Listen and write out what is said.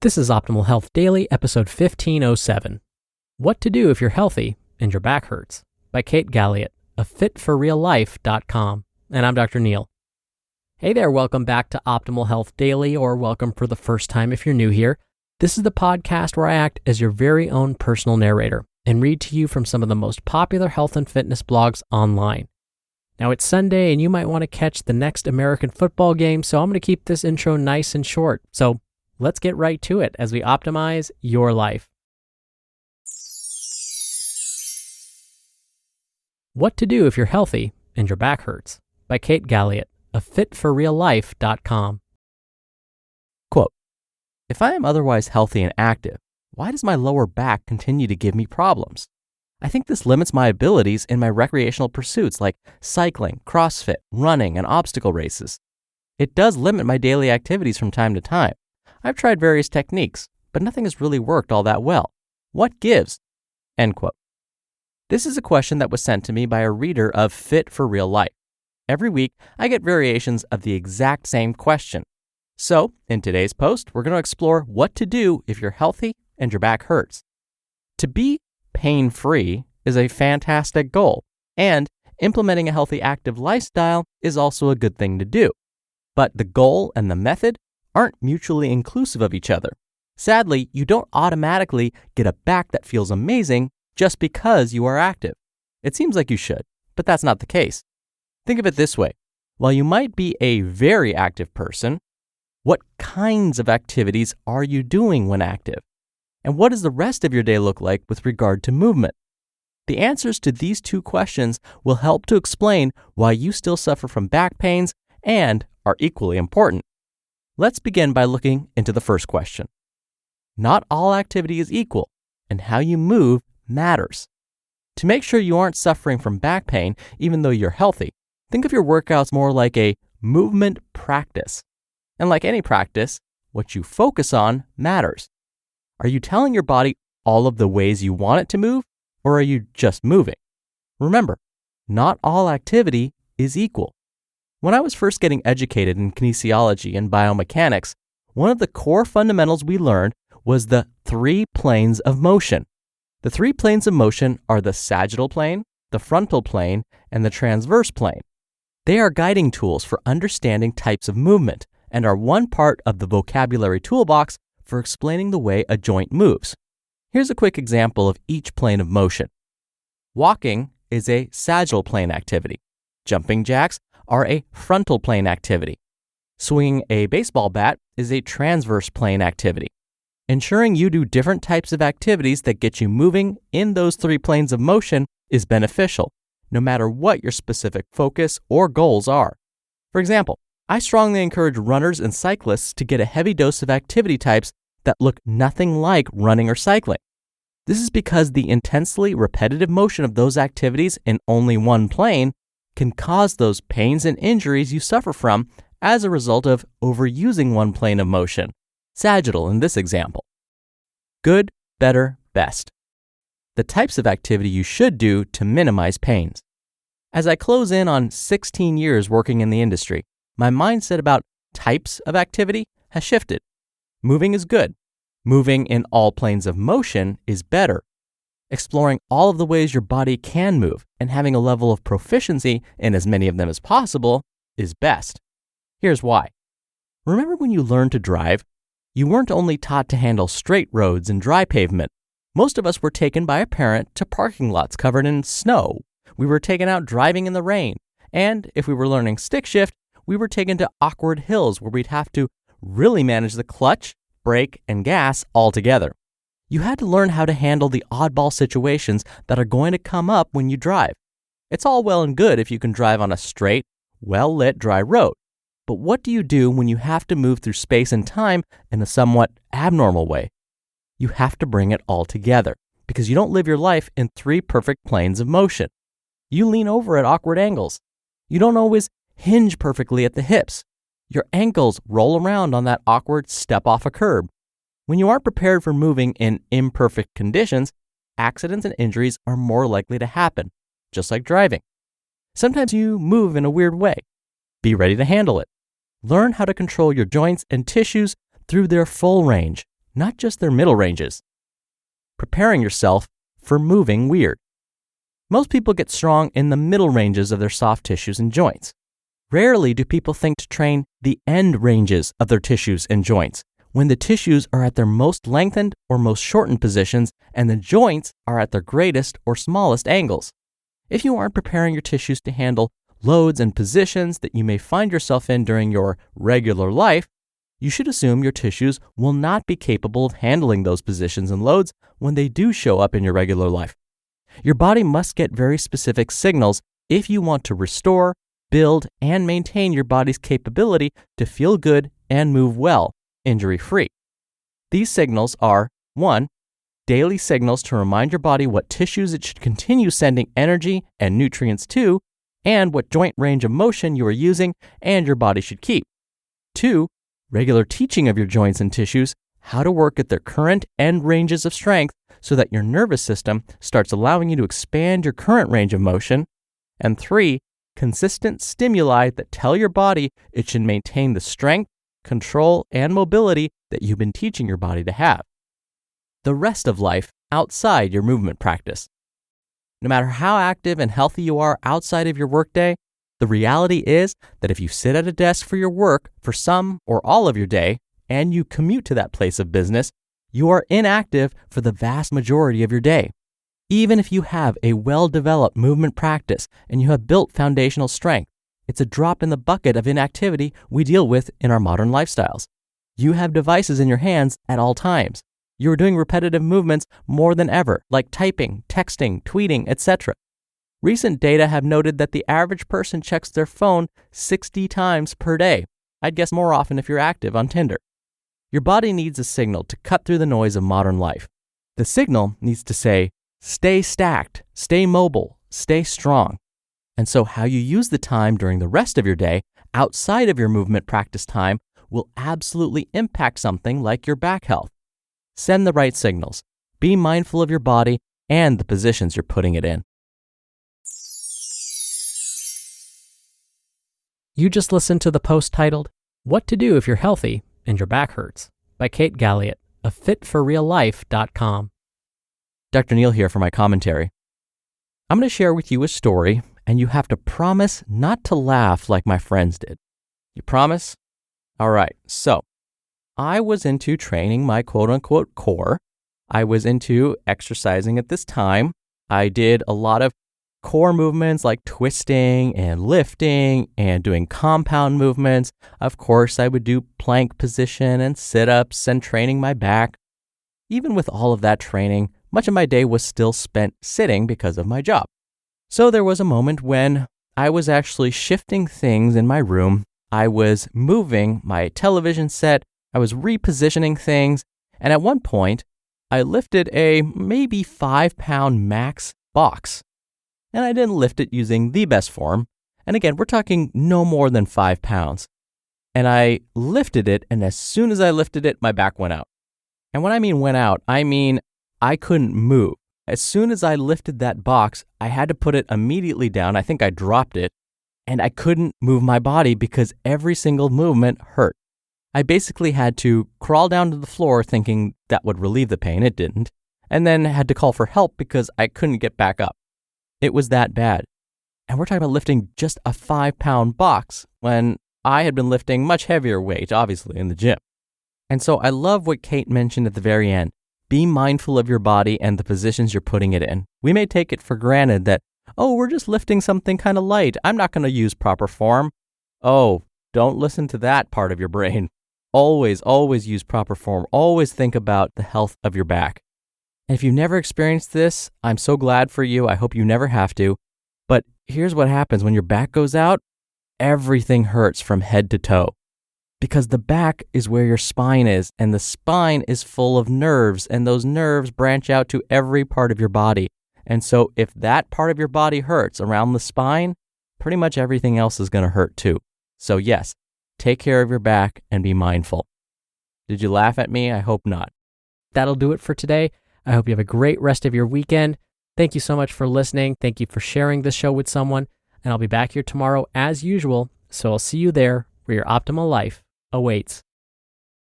This is Optimal Health Daily, episode 1507. What to do if you're healthy and your back hurts, by Kate Galliett of fitforreallife.com. And I'm Dr. Neil. Hey there, welcome back to Optimal Health Daily, or welcome for the first time if you're new here. This is the podcast where I act as your very own personal narrator and read to you from some of the most popular health and fitness blogs online. Now it's Sunday and you might want to catch the next American football game, so I'm going to keep this intro nice and short. So let's get right to it as we optimize your life. What to do if you're healthy and your back hurts, by Kate Galliett of fitforreallife.com. Quote, "If I am otherwise healthy and active, why does my lower back continue to give me problems? I think this limits my abilities in my recreational pursuits like cycling, CrossFit, running, and obstacle races. It does limit my daily activities from time to time. I've tried various techniques, but nothing has really worked all that well. What gives?" End quote. This is a question that was sent to me by a reader of Fit for Real Life. Every week, I get variations of the exact same question. So, in today's post, we're going to explore what to do if you're healthy and your back hurts. To be pain-free is a fantastic goal, and implementing a healthy active lifestyle is also a good thing to do. But the goal and the method aren't mutually inclusive of each other. Sadly, you don't automatically get a back that feels amazing just because you are active. It seems like you should, but that's not the case. Think of it this way. While you might be a very active person, what kinds of activities are you doing when active? And what does the rest of your day look like with regard to movement? The answers to these two questions will help to explain why you still suffer from back pains and are equally important. Let's begin by looking into the first question. Not all activity is equal, and how you move matters. To make sure you aren't suffering from back pain, even though you're healthy, think of your workouts more like a movement practice. And like any practice, what you focus on matters. Are you telling your body all of the ways you want it to move, or are you just moving? Remember, not all activity is equal. When I was first getting educated in kinesiology and biomechanics, one of the core fundamentals we learned was the 3 planes of motion. The 3 planes of motion are the sagittal plane, the frontal plane, and the transverse plane. They are guiding tools for understanding types of movement and are one part of the vocabulary toolbox for explaining the way a joint moves. Here's a quick example of each plane of motion. Walking is a sagittal plane activity. Jumping jacks are a frontal plane activity. Swinging a baseball bat is a transverse plane activity. Ensuring you do different types of activities that get you moving in those 3 planes of motion is beneficial, no matter what your specific focus or goals are. For example, I strongly encourage runners and cyclists to get a heavy dose of activity types that look nothing like running or cycling. This is because the intensely repetitive motion of those activities in only one plane can cause those pains and injuries you suffer from as a result of overusing one plane of motion, sagittal in this example. Good, better, best. The types of activity you should do to minimize pains. As I close in on 16 years working in the industry, my mindset about types of activity has shifted. Moving is good. Moving in all planes of motion is better. Exploring all of the ways your body can move and having a level of proficiency in as many of them as possible is best. Here's why. Remember when you learned to drive? You weren't only taught to handle straight roads and dry pavement. Most of us were taken by a parent to parking lots covered in snow. We were taken out driving in the rain. And if we were learning stick shift, we were taken to awkward hills where we'd have to really manage the clutch, brake, and gas all together. You had to learn how to handle the oddball situations that are going to come up when you drive. It's all well and good if you can drive on a straight, well-lit dry road. But what do you do when you have to move through space and time in a somewhat abnormal way? You have to bring it all together because you don't live your life in 3 perfect planes of motion. You lean over at awkward angles. You don't always hinge perfectly at the hips. Your ankles roll around on that awkward step off a curb. When you aren't prepared for moving in imperfect conditions, accidents and injuries are more likely to happen, just like driving. Sometimes you move in a weird way. Be ready to handle it. Learn how to control your joints and tissues through their full range, not just their middle ranges. Preparing yourself for moving weird. Most people get strong in the middle ranges of their soft tissues and joints. Rarely do people think to train the end ranges of their tissues and joints, when the tissues are at their most lengthened or most shortened positions and the joints are at their greatest or smallest angles. If you aren't preparing your tissues to handle loads and positions that you may find yourself in during your regular life, you should assume your tissues will not be capable of handling those positions and loads when they do show up in your regular life. Your body must get very specific signals if you want to restore, build, and maintain your body's capability to feel good and move well, injury-free. These signals are 1. Daily signals to remind your body what tissues it should continue sending energy and nutrients to, and what joint range of motion you are using and your body should keep. 2. Regular teaching of your joints and tissues how to work at their current end ranges of strength so that your nervous system starts allowing you to expand your current range of motion. And 3. Consistent stimuli that tell your body it should maintain the strength, control, and mobility that you've been teaching your body to have. The rest of life outside your movement practice. No matter how active and healthy you are outside of your workday, the reality is that if you sit at a desk for your work for some or all of your day and you commute to that place of business, you are inactive for the vast majority of your day. Even if you have a well-developed movement practice and you have built foundational strength, it's a drop in the bucket of inactivity we deal with in our modern lifestyles. You have devices in your hands at all times. You are doing repetitive movements more than ever, like typing, texting, tweeting, etc. Recent data have noted that the average person checks their phone 60 times per day. I'd guess more often if you're active on Tinder. Your body needs a signal to cut through the noise of modern life. The signal needs to say, stay stacked, stay mobile, stay strong. And so how you use the time during the rest of your day, outside of your movement practice time, will absolutely impact something like your back health. Send the right signals. Be mindful of your body and the positions you're putting it in. You just listened to the post titled, What to Do If You're Healthy and Your Back Hurts by Kate Galliett of fitforreallife.com. Dr. Neil here for my commentary. I'm going to share with you a story, and you have to promise not to laugh like my friends did. You promise? All right, so I was into training my quote-unquote core. I was into exercising at this time. I did a lot of core movements like twisting and lifting and doing compound movements. Of course, I would do plank position and sit-ups and training my back. Even with all of that training, much of my day was still spent sitting because of my job. So there was a moment when I was actually shifting things in my room. I was moving my television set. I was repositioning things. And at one point, I lifted a maybe 5-pound max box. And I didn't lift it using the best form. And again, we're talking no more than 5 pounds. And I lifted it, and as soon as I lifted it, my back went out. And when I mean went out, I mean I couldn't move. As soon as I lifted that box, I had to put it immediately down. I think I dropped it, and I couldn't move my body because every single movement hurt. I basically had to crawl down to the floor thinking that would relieve the pain. It didn't. And then had to call for help because I couldn't get back up. It was that bad. And we're talking about lifting just a 5-pound box when I had been lifting much heavier weight, obviously, in the gym. And so I love what Kate mentioned at the very end. Be mindful of your body and the positions you're putting it in. We may take it for granted that, oh, we're just lifting something kind of light. I'm not going to use proper form. Oh, don't listen to that part of your brain. Always, always use proper form. Always think about the health of your back. And if you've never experienced this, I'm so glad for you. I hope you never have to. But here's what happens when your back goes out. Everything hurts from head to toe. Because the back is where your spine is, and the spine is full of nerves, and those nerves branch out to every part of your body. And so if that part of your body hurts around the spine, pretty much everything else is going to hurt too. So yes, take care of your back and be mindful. Did you laugh at me? I hope not. That'll do it for today. I hope you have a great rest of your weekend. Thank you so much for listening. Thank you for sharing this show with someone. And I'll be back here tomorrow as usual. So I'll see you there where your optimal life awaits.